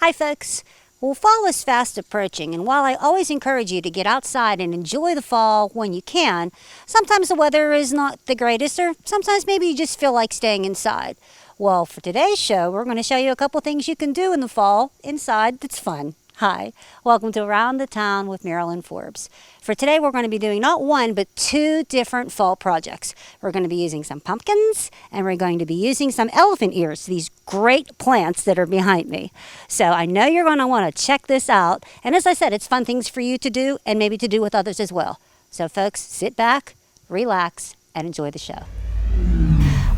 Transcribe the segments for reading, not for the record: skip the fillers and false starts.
Hi folks. Well, fall is fast approaching, and while I always encourage you to get outside and enjoy the fall when you can, sometimes the weather is not the greatest, or sometimes maybe you just feel like staying inside. Well, for today's show, we're going to show you a couple things you can do in the fall inside that's fun. Hi, welcome to Around the Town with Marilyn Forbes. For today, we're going to be doing not one, but two different fall projects. We're going to be using some pumpkins, and we're going to be using some elephant ears, these great plants that are behind me. So I know you're going to want to check this out. And as I said, it's fun things for you to do and maybe to do with others as well. So folks, sit back, relax, and enjoy the show.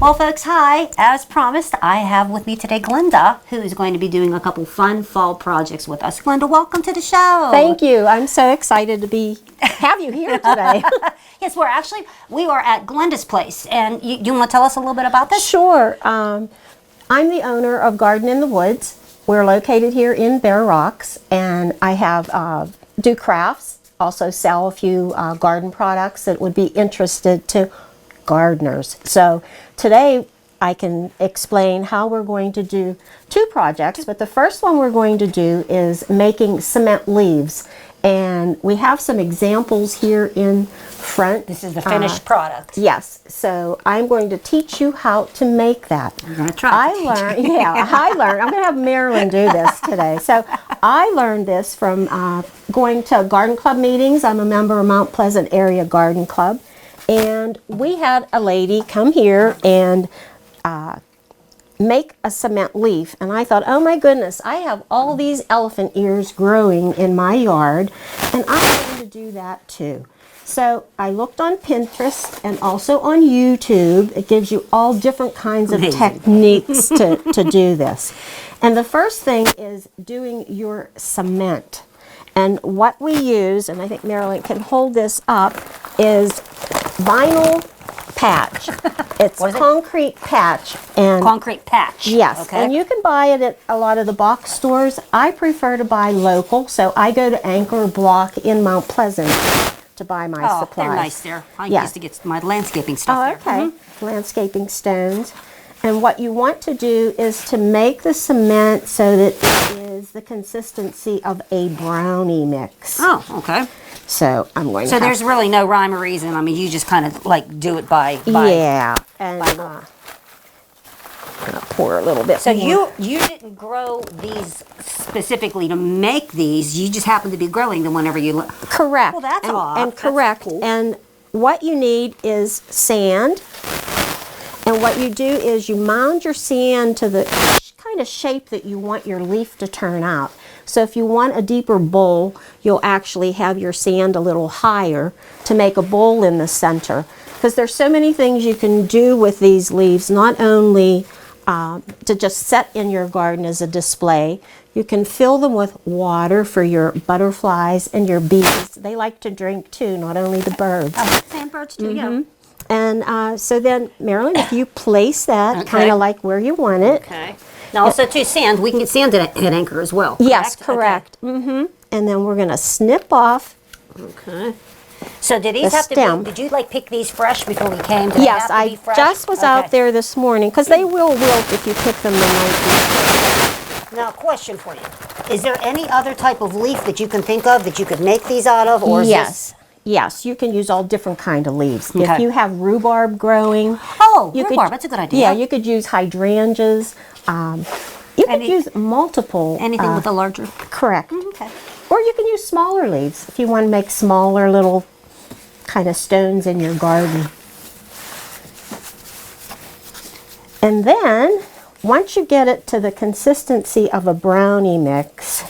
Well, folks, hi. As promised, I have with me today Glenda, who is going to be doing a couple fun fall projects with us. Glenda, welcome to the show. Thank you. I'm so excited to have you here today. Yes, we are at Glenda's place, and you want to tell us a little bit about this? Sure. I'm the owner of Garden in the Woods. We're located here in Bear Rocks, and I have do crafts, also sell a few garden products that would be interested to gardeners. So today I can explain how we're going to do two projects, but the first one we're going to do is making cement leaves. And we have some examples here in front. This is the finished product. Yes. So I'm going to teach you how to make that. I'm going to try. I'm going to have Marilyn do this today. So I learned this from going to garden club meetings. I'm a member of Mount Pleasant Area Garden Club. And we had a lady come here and make a cement leaf. And I thought, oh my goodness, I have all these elephant ears growing in my yard, and I'm going to do that too. So I looked on Pinterest and also on YouTube. It gives you all different kinds of techniques to do this. And the first thing is doing your cement. And what we use, and I think Marilyn can hold this up, is vinyl patch. It's concrete patch. And concrete patch. Yes. Okay. And you can buy it at a lot of the box stores. I prefer to buy local, so I go to Anchor Block in Mount Pleasant to buy my supplies. They're nice there. I used to get my landscaping stuff there. Okay. Landscaping stones. And what you want to do is to make the cement so that it is the consistency of a brownie mix. Oh, okay. So I'm going to. So there's really no rhyme or reason. I mean, you just kind of like do it by yeah. And I'm gonna pour a little bit. So more. you didn't grow these specifically to make these. You just happened to be growing them whenever you. Correct. Well, that's odd. And correct. Cool. And what you need is sand. And what you do is you mound your sand to the kind of shape that you want your leaf to turn out. So if you want a deeper bowl, you'll actually have your sand a little higher to make a bowl in the center. Because there's so many things you can do with these leaves, not only to just set in your garden as a display. You can fill them with water for your butterflies and your bees. They like to drink too, not only the birds. Sandbirds too, yeah. And so then, Marilyn, if you place that kind of like where you want it. Okay. Now also too, sand, we can get sand at Anchor as well, correct? Yes, correct. Okay. And then we're going to snip off. Okay. So did these have to be, did you like pick these fresh before we came? Did yes, I just was out there this morning, because they will wilt if you pick them the night before. Now, question for you. Is there any other type of leaf that you can think of that you could make these out of? Or yes. Yes, you can use all different kind of leaves. Okay. If you have rhubarb growing. Oh, rhubarb, that's a good idea. Yeah, you could use hydrangeas. You could use multiple. Anything with a larger. Correct. Okay. Or you can use smaller leaves if you want to make smaller little kind of stones in your garden. And then, once you get it to the consistency of a brownie mix,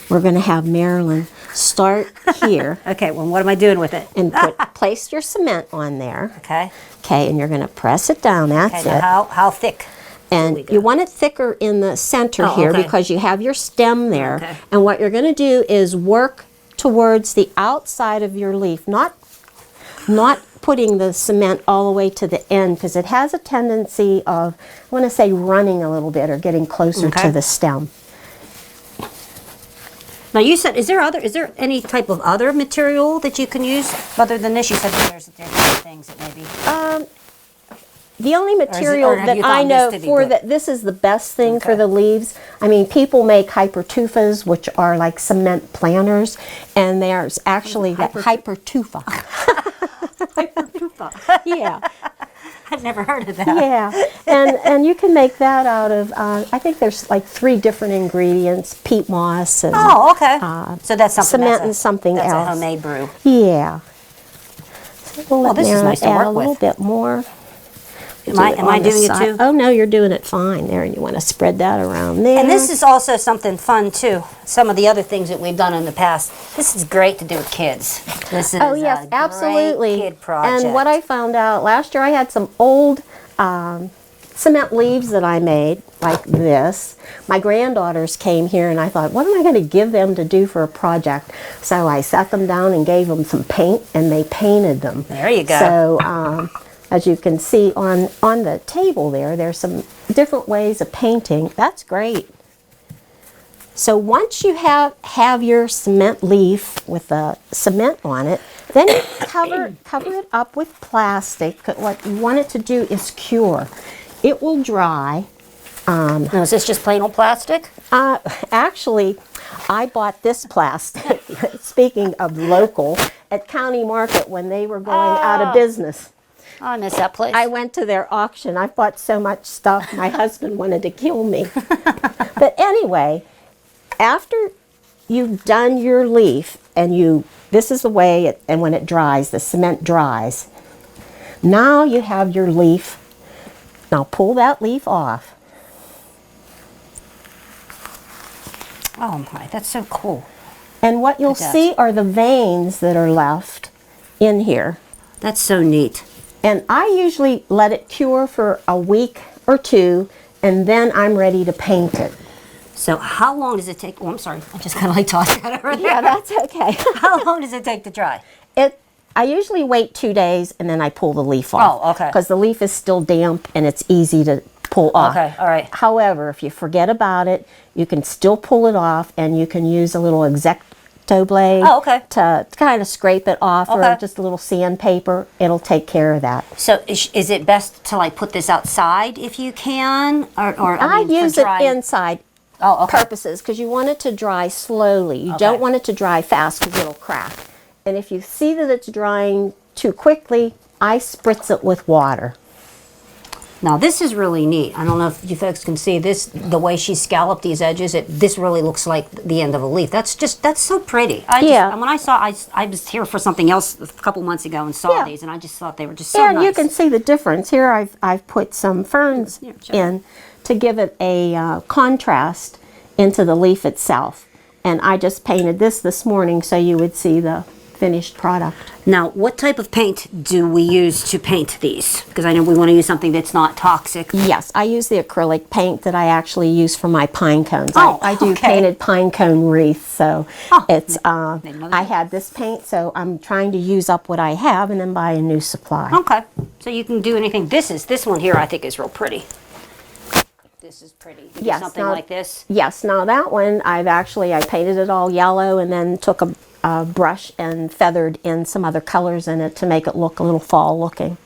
we're going to have Marilyn start here. Okay, well, what am I doing with it? And place your cement on there. Okay. Okay, and you're going to press it down. That's it. How thick? And you want it thicker in the center here because you have your stem there. Okay. And what you're going to do is work towards the outside of your leaf, not putting the cement all the way to the end, because it has a tendency of, I want to say, running a little bit or getting closer to the stem. Now you said, is there any type of other material that you can use other than this? You said there's different things that maybe. The only material or have that you I found know this to be for good? that, this is the best thing for Okay. the leaves. I mean, people make hypertufas, which are like cement planters, and there's actually that hypertufa. Yeah, I've never heard of that. yeah, and you can make that out of. I think there's like 3 different ingredients: peat moss and Oh, okay. So that's something. cement and something that's else. a homemade brew. Yeah. So we'll let this is Marilyn nice to add work a little with. bit more. Am I on the doing it side. too? Oh no, you're doing it fine there, and you want to spread that around there. And this is also something fun too. Some of the other things that we've done in the past. This is great to do with kids. This is oh yes, a absolutely. great kid project. And what I found out last year, I had some old cement leaves that I made like this. My granddaughters came here, and I thought, what am I going to give them to do for a project? So I sat them down and gave them some paint, and they painted them. There you go. So. As you can see on the table there's some different ways of painting. That's great. So once you have your cement leaf with the cement on it, then you cover it up with plastic. What you want it to do is cure. It will dry. Now, is this just plain old plastic? Actually, I bought this plastic, speaking of local, at County Market when they were going out of business. Oh, I miss that place. I went to their auction. I bought so much stuff, my husband wanted to kill me. But anyway, after you've done your leaf, and this is the way, and when it dries, the cement dries. Now you have your leaf. Now pull that leaf off. Oh my, that's so cool. And what you'll see are the veins that are left in here. That's so neat. And I usually let it cure for a week or 2, and then I'm ready to paint it. So how long does it take? Oh, I'm sorry. I just kind of like tossed that over there. Yeah, that's okay. How long does it take to dry? I usually wait 2 days, and then I pull the leaf off. Oh, okay. Because the leaf is still damp, and it's easy to pull off. Okay, all right. However, if you forget about it, you can still pull it off, and you can use a little X-Acto blade to kind of scrape it off, or just a little sandpaper. It'll take care of that. So is it best to like put this outside if you can, or I mean, use for it dry inside purposes because you want it to dry slowly. You don't want it to dry fast because it'll crack. And if you see that it's drying too quickly, I spritz it with water. Now this is really neat. I don't know if you folks can see this, the way she scalloped these edges. This really looks like the end of a leaf. That's so pretty. And when I was here for something else a couple months ago and saw these, and I just thought they were just so nice. And you can see the difference. Here I've put some ferns in to give it a contrast into the leaf itself. And I just painted this morning so you would see the finished product. Now, what type of paint do we use to paint these? Because I know we want to use something that's not toxic. Yes, I use the acrylic paint that I actually use for my pine cones. I do painted pine cone wreaths, so it's I had this paint, so I'm trying to use up what I have and then buy a new supply. Okay, so you can do anything. This one here I think is real pretty. This is pretty. Yes, something like this. Yes, now that one I painted it all yellow and then took a brush and feathered in some other colors in it to make it look a little fall looking.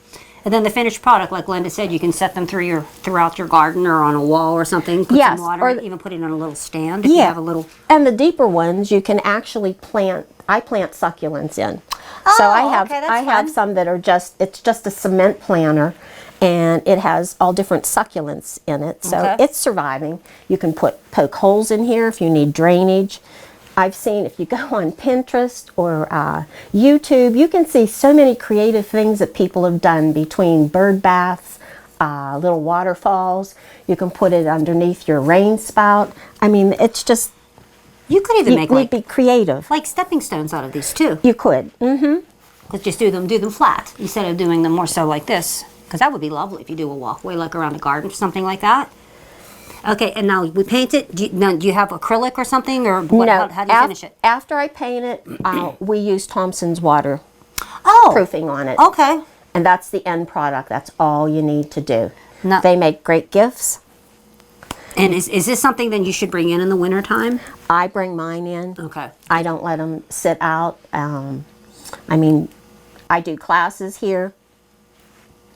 And then the finished product, like Glenda said, you can set them throughout your garden or on a wall or something. Put some water, or even put it on a little stand if you have a little. And the deeper ones you can actually plant. I plant succulents in. So I have some that are it's just a cement planter, and it has all different succulents in it. So it's surviving. You can poke holes in here if you need drainage. I've seen, if you go on Pinterest or YouTube, you can see so many creative things that people have done between bird baths, little waterfalls. You can put it underneath your rain spout. I mean, it's just... You could even make be creative. Like stepping stones out of these too. You could. But just do them do instead of doing them more so like this. Because that would be lovely if you do a walkway like around the garden or something like that. Okay, and now we paint it. Do you have acrylic or something, or what, no? How do you finish it? After I paint it, we use Thompson's water proofing on it. Okay. And that's the end product. That's all you need to do. No. They make great gifts. And is this something that you should bring in the winter time? I bring mine in. Okay. I don't let them sit out. I mean, I do classes here.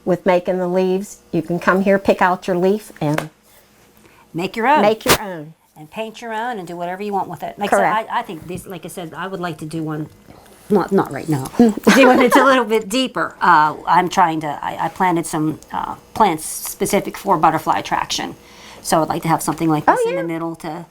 with making the leaves. You can come here, pick out your leaf, and Make your own. make your own. And paint your own and do whatever you want with it. Like Correct. I think this, like I said, I would like to do one, not right now, to do one that's a little bit deeper. I'm trying to, I planted some plants specific for butterfly attraction. So I'd like to have something like this in the middle to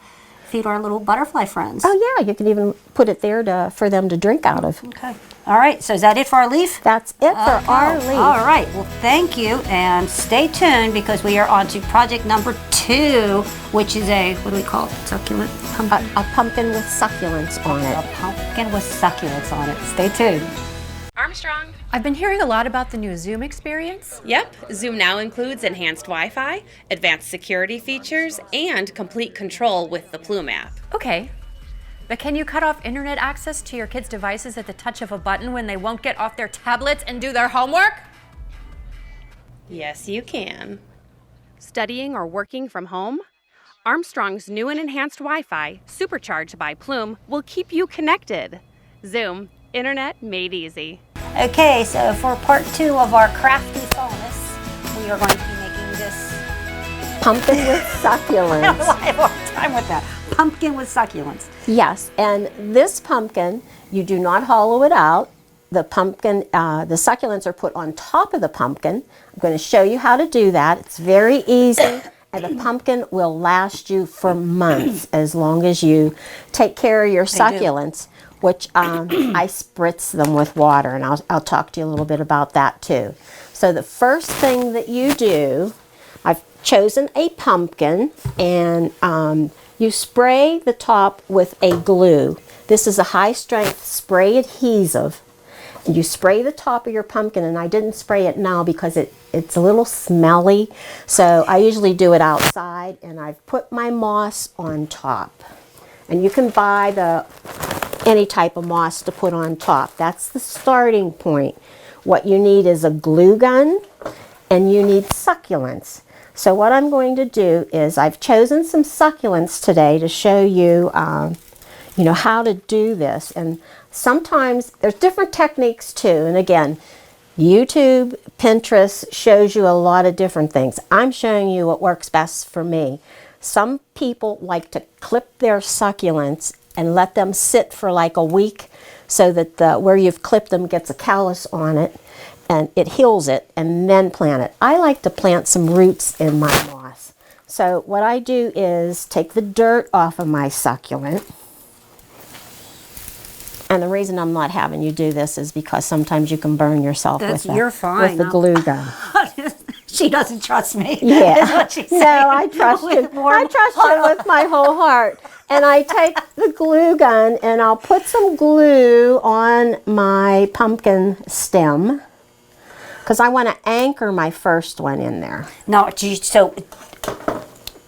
feed our little butterfly friends. Oh yeah, you can even put it there for them to drink out of. Okay. All right, so is that it for our leaf? That's it for our leaf. All right, well, thank you, and stay tuned because we are on to project number 2, which is what do we call it? Succulent? A pumpkin with succulents on A it. pumpkin with succulents on it. Stay tuned. Armstrong. I've been hearing a lot about the new Zoom experience. Yep, Zoom now includes enhanced Wi-Fi, advanced security features, and complete control with the Plume app. Okay, but can you cut off internet access to your kids' devices at the touch of a button when they won't get off their tablets and do their homework? Yes, you can. Studying or working from home? Armstrong's new and enhanced Wi-Fi, supercharged by Plume, will keep you connected. Zoom, internet made easy. Okay, so for part 2 of our crafty fallness, we are going to be making this. Pumpkin with I succulents. have a hard time with that. Pumpkin with succulents. Yes, and this pumpkin, you do not hollow it out. The pumpkin, the succulents are put on top of the pumpkin. I'm going to show you how to do that. It's very easy, and the pumpkin will last you for months as long as you take care of your succulents, which I spritz them with water, and I'll talk to you a little bit about that too. So the first thing that you do, I've chosen a pumpkin, and you spray the top with a glue. This is a high-strength spray adhesive. And you spray the top of your pumpkin, and I didn't spray it now because it's a little smelly, so I usually do it outside, and I've put my moss on top. And you can buy any type of moss to put on top. That's the starting point. What you need is a glue gun, and you need succulents. So what I'm going to do is I've chosen some succulents today to show you, how to do this. And sometimes there's different techniques too. And again, YouTube, Pinterest shows you a lot of different things. I'm showing you what works best for me. Some people like to clip their succulents and let them sit for like a week so that where you've clipped them gets a callus on it and it heals it, and then plant it. I like to plant some roots in my moss. So what I do is take the dirt off of my succulent. And the reason I'm not having you do this is because sometimes you can burn yourself with the glue gun. She doesn't trust me. Yeah. Is what she's saying. No, I trust you. I trust you with my whole heart. And I take the glue gun and I'll put some glue on my pumpkin stem because I want to anchor my first one in there. No, so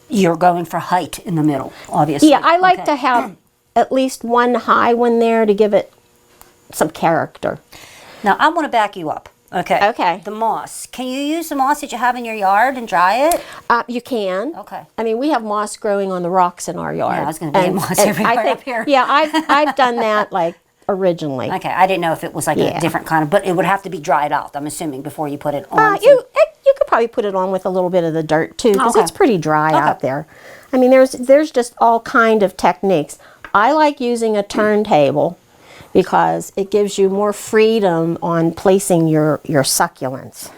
you're going for height in the middle, obviously. Yeah, I like to have at least one high one there to give it some character. Now, I want to back you up. Okay. Okay. The moss. Can you use the moss that you have in your yard and dry it? You can. Okay. I mean, we have moss growing on the rocks in our yard. Yeah, I was going to be moss everywhere up here. Yeah, I've done that like originally. Okay, I didn't know if it was like a different kind of, but it would have to be dried out, I'm assuming, before you put it on. You could probably put it on with a little bit of the dirt too, because it's pretty dry out there. I mean, there's just all kind of techniques. I like using a turntable because it gives you more freedom on placing your succulents.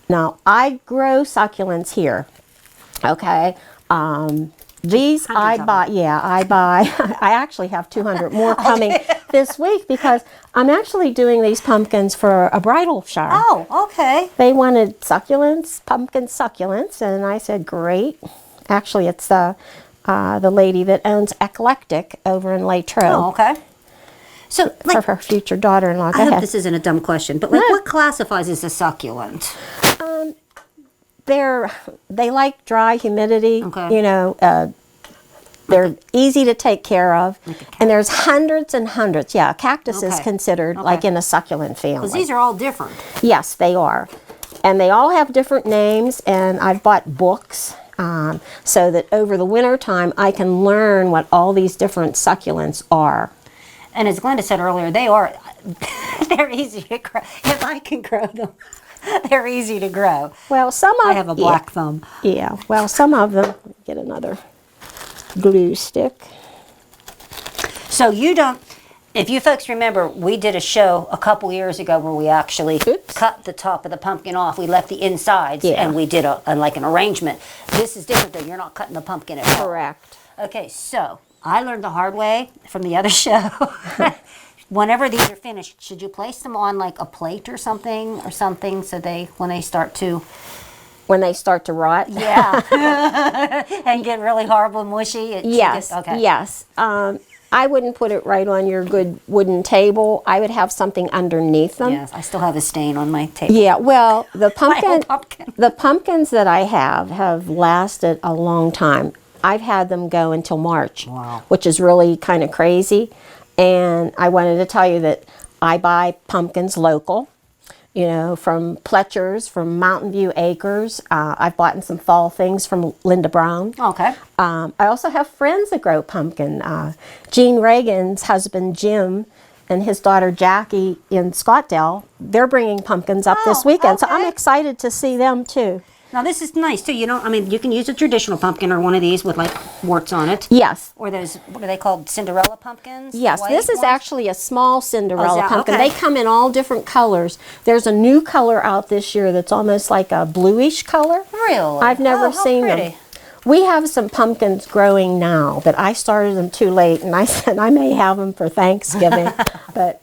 Now, I grow succulents here, okay? These I buy, I actually have 200 more coming this week because I'm actually doing these pumpkins for a bridal shower. Oh, okay. They wanted succulents, pumpkin succulents, and I said, great. Actually, it's the lady that owns Eclectic over in Latrobe. Oh, okay. So, For her future daughter-in-law. I hope this isn't a dumb question, but what classifies as a succulent? They like dry humidity. Okay. They're easy to take care of. And there's hundreds and hundreds. Yeah, a cactus is considered like in a succulent family. Because these are all different. Yes, they are. And they all have different names, and I've bought books so that over the winter time I can learn what all these different succulents are. And as Glenda said earlier, they're easy to grow. If I can grow them, They're easy to grow. Well, some of I have a black thumb. Yeah, well, some of them, get another glue stick. So you don't, if you folks remember, we did a show a couple years ago where we actually cut the top of the pumpkin off. We left the insides and we did like an arrangement. This is different though. You're not cutting the pumpkin at all. Correct. Okay, so I learned the hard way from the other show. Whenever these are finished, should you place them on like a plate or something so when they start to rot? Yeah. And get really horrible and mushy? Yes, yes. I wouldn't put it right on your good wooden table. I would have something underneath them. Yes, I still have a stain on my table. Yeah, well, the pumpkin. the pumpkins that I have lasted a long time. I've had them go until March, which is really kind of crazy. And I wanted to tell you that I buy pumpkins local, you know, from Pletcher's, from Mountain View Acres. I've bought some fall things from Linda Brown. Okay. I also have friends that grow pumpkin. Gene Reagan's husband, Jim, and his daughter, Jackie, in Scottdale, they're bringing pumpkins up this weekend. So I'm excited to see them, too. Now this is nice too. You can use a traditional pumpkin or one of these with like warts on it. Yes. Or those, what are they called, Cinderella pumpkins? Yes, this is actually a small Cinderella pumpkin. Okay. They come in all different colors. There's a new color out this year that's almost like a bluish color. Really? I've never seen them. We have some pumpkins growing now, but I started them too late, and I said I may have them for Thanksgiving. But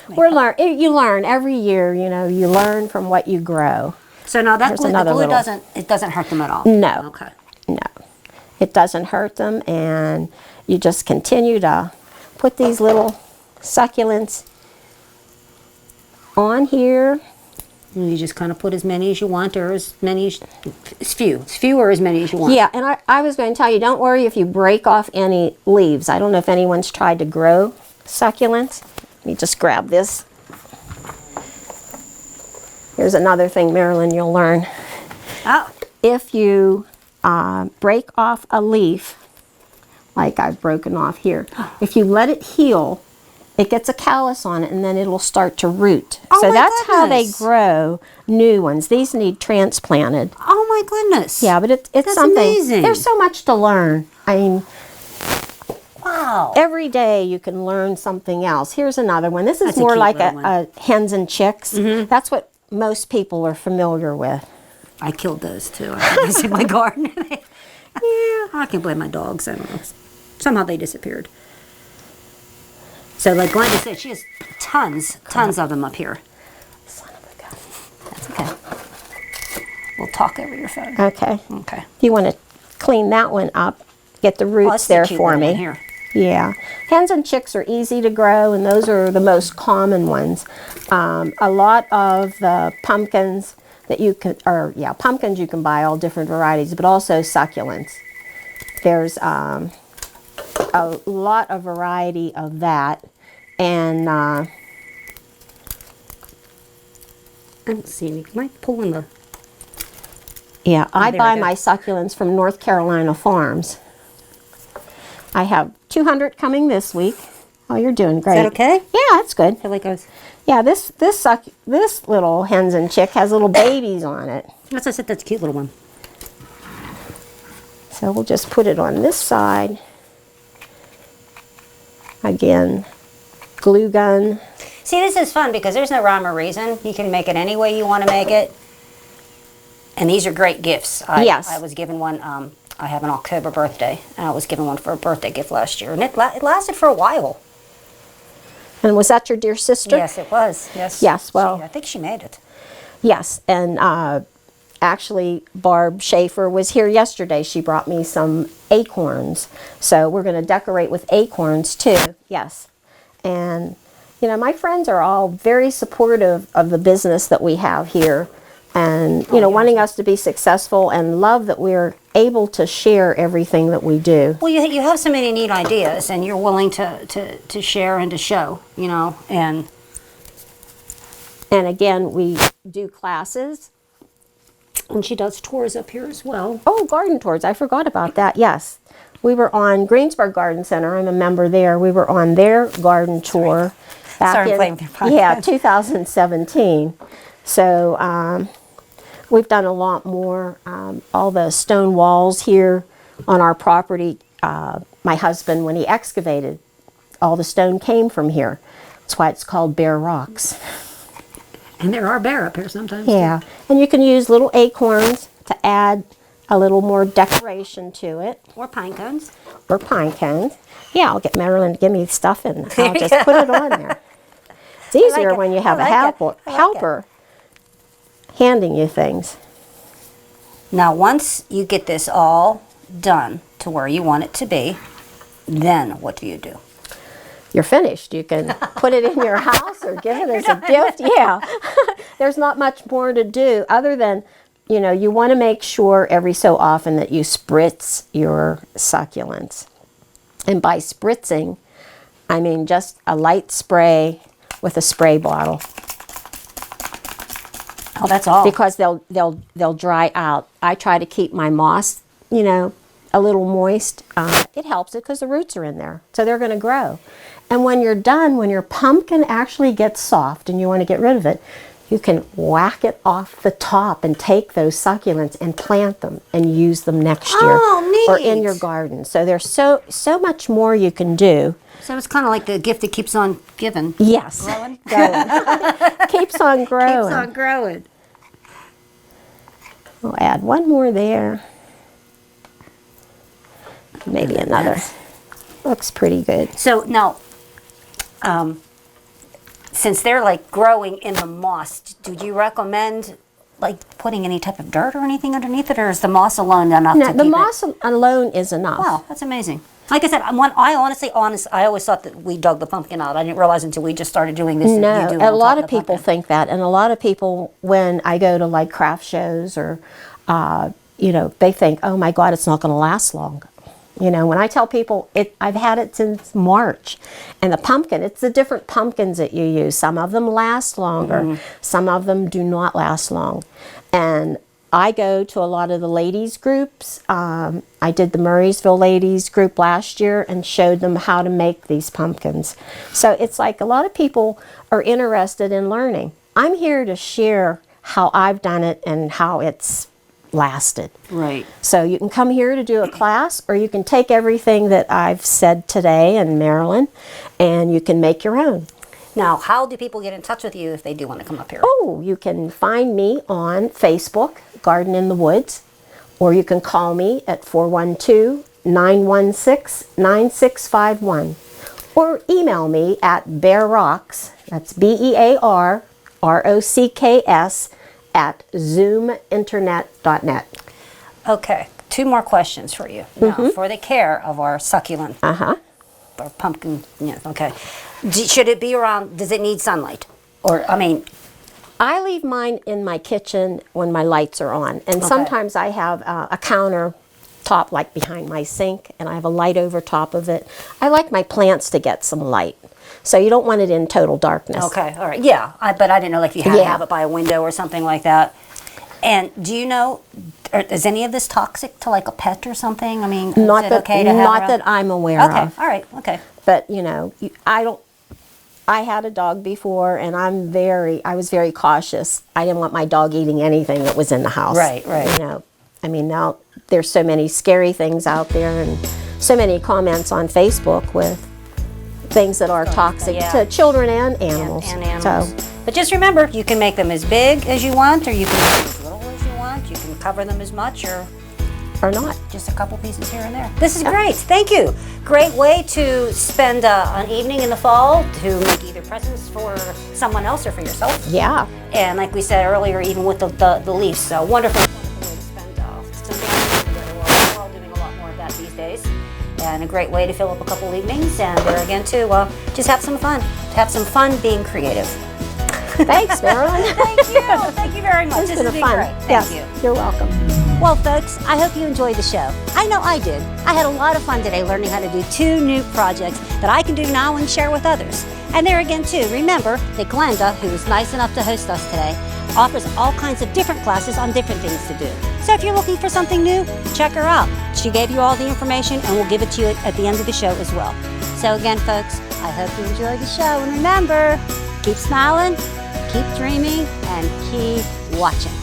you learn every year. You know, you learn from what you grow. So now that glue, the glue doesn't hurt them at all? No. Okay. No. It doesn't hurt them, and you just continue to put these little succulents on here. And you just kind of put as many as you want, or as many as few or as many as you want. Yeah, and I was going to tell you, don't worry if you break off any leaves. I don't know if anyone's tried to grow succulents. Let me just grab this. Here's another thing, Marilyn, you'll learn. Oh. If you break off a leaf, like I've broken off here, if you let it heal, it gets a callus on it, and then it'll start to root. So that's how they grow new ones. These need transplanted. Oh my goodness. Yeah, but it's that's something. Amazing. There's so much to learn. I mean, wow. Every day you can learn something else. Here's another one. This is more like a hens and chicks. Mm-hmm. That's what most people are familiar with. I killed those too. I had those in my garden. Yeah, I can't blame my dogs. I don't know. Somehow they disappeared. So like Glenda said, she has tons of them up here. Son of a gun. That's okay. We'll talk over your phone. Okay. Okay. If you want to clean that one up, get the roots there for me. Here. Yeah. Hens and chicks are easy to grow, and those are the most common ones. A lot of the pumpkins that you can, pumpkins you can buy all different varieties, but also succulents. There's a lot of variety of that, and I don't see any. Am I pulling the? Yeah, I buy my succulents from North Carolina farms. I have 200 coming this week. Oh, you're doing great. Is that okay? Yeah, that's good. I feel like I was. Yeah, this little hens and chick has little babies on it. That's a cute little one. So we'll just put it on this side. Again, glue gun. See, this is fun because there's no rhyme or reason. You can make it any way you want to make it. And these are great gifts. Yes. I was given one. I have an October birthday, and I was given one for a birthday gift last year, and it lasted for a while. And was that your dear sister? Yes, it was. Yes. Yes, well. I think she made it. Yes, and actually Barb Schaefer was here yesterday. She brought me some acorns. So we're going to decorate with acorns too. Yes. And, you know, my friends are all very supportive of the business that we have here. And, you know, wanting us to be successful, and love that we're able to share everything that we do. Well, you have so many neat ideas, and you're willing to share and to show, you know, and again, we do classes. And she does tours up here as well. Oh, garden tours. I forgot about that. Yes. We were on Greensburg Garden Center. I'm a member there. We were on their garden tour back in 2017. So we've done a lot more. All the stone walls here on our property, my husband, when he excavated, all the stone came from here. That's why it's called bare rocks. And there are bear up here sometimes. Yeah, and you can use little acorns to add a little more decoration to it. Or pine cones. Or pine cones. Yeah, I'll get Marilyn to give me stuff and I'll just put it on there. It's easier when you have a helper handing you things. Now, once you get this all done to where you want it to be, then what do you do? You're finished. You can put it in your house or give it as a gift. Yeah. There's not much more to do other than, you know, you want to make sure every so often that you spritz your succulents. And by spritzing, I mean just a light spray with a spray bottle. Oh, that's all. Because they'll dry out. I try to keep my moss, you know, a little moist. It helps it because the roots are in there, so they're going to grow. And when you're done, when your pumpkin actually gets soft and you want to get rid of it, you can whack it off the top and take those succulents and plant them and use them next year. Oh, neat. Or in your garden. So there's so much more you can do. So it's kind of like the gift that keeps on giving. Yes. Growing. Keeps on growing. Keeps on growing. We'll add one more there. Maybe another. Looks pretty good. So now, since they're like growing in the moss, do you recommend like putting any type of dirt or anything underneath it, or is the moss alone enough to keep the moss alone is enough. Wow, that's amazing. Like I said, I always thought that we dug the pumpkin out. I didn't realize until we just started doing this. No, that you do a on lot top of people pumpkin. think that, and a lot of people, when I go to like craft shows or, you know, they think, oh my God, it's not going to last long. You know, when I tell people, I've had it since March. And the pumpkin, it's the different pumpkins that you use. Some of them last longer. Some of them do not last long. And I go to a lot of the ladies groups. I did the Murraysville ladies group last year and showed them how to make these pumpkins. So it's like a lot of people are interested in learning. I'm here to share how I've done it and how it's lasted. Right. So you can come here to do a class, or you can take everything that I've said today and Marilyn, and you can make your own. Now, how do people get in touch with you if they do want to come up here? Oh, you can find me on Facebook, Garden in the Woods, or you can call me at 412-916-9651, or email me at bearrocks, that's BEARROCKS, at zoominternet.net. Okay, 2 more questions for you. Now, for the care of our succulent, our pumpkin, yeah, okay. Should it be around, does it need sunlight? Or, I mean... I leave mine in my kitchen when my lights are on. And sometimes I have a counter top like behind my sink, and I have a light over top of it. I like my plants to get some light. So you don't want it in total darkness. Okay, all right. Yeah, but I didn't know like you had to have it by a window or something like that. And do you know, is any of this toxic to like a pet or something? I mean, Not is it that, okay to have not around? that I'm aware Okay, of. all right, okay. But, you know, I had a dog before, and I was very cautious. I didn't want my dog eating anything that was in the house. Right, right. You know, I mean, now there's so many scary things out there and so many comments on Facebook with things that are toxic to children and animals. And animals. So, but just remember, you can make them as big as you want, or you can make them as little as you want. You can cover them as much, or not. Just a couple pieces here and there. This is great. Thank you. Great way to spend an evening in the fall to make either presents for someone else or for yourself. Yeah. And like we said earlier, even with the leaves. So wonderful way to spend some time together. We're all doing a lot more of that these days. And a great way to fill up a couple evenings. And there again, too, just have some fun. Have some fun being creative. Thanks, Marilyn. Thank you. Thank you very much. This has been fun. Great. Yes, Thank you. You're welcome. Well, folks, I hope you enjoyed the show. I know I did. I had a lot of fun today learning how to do 2 new projects that I can do now and share with others. And there again, too, remember that Glenda, who was nice enough to host us today, offers all kinds of different classes on different things to do. So if you're looking for something new, check her out. She gave you all the information, and we'll give it to you at the end of the show as well. So again, folks, I hope you enjoyed the show. And remember, keep smiling, keep dreaming and keep watching.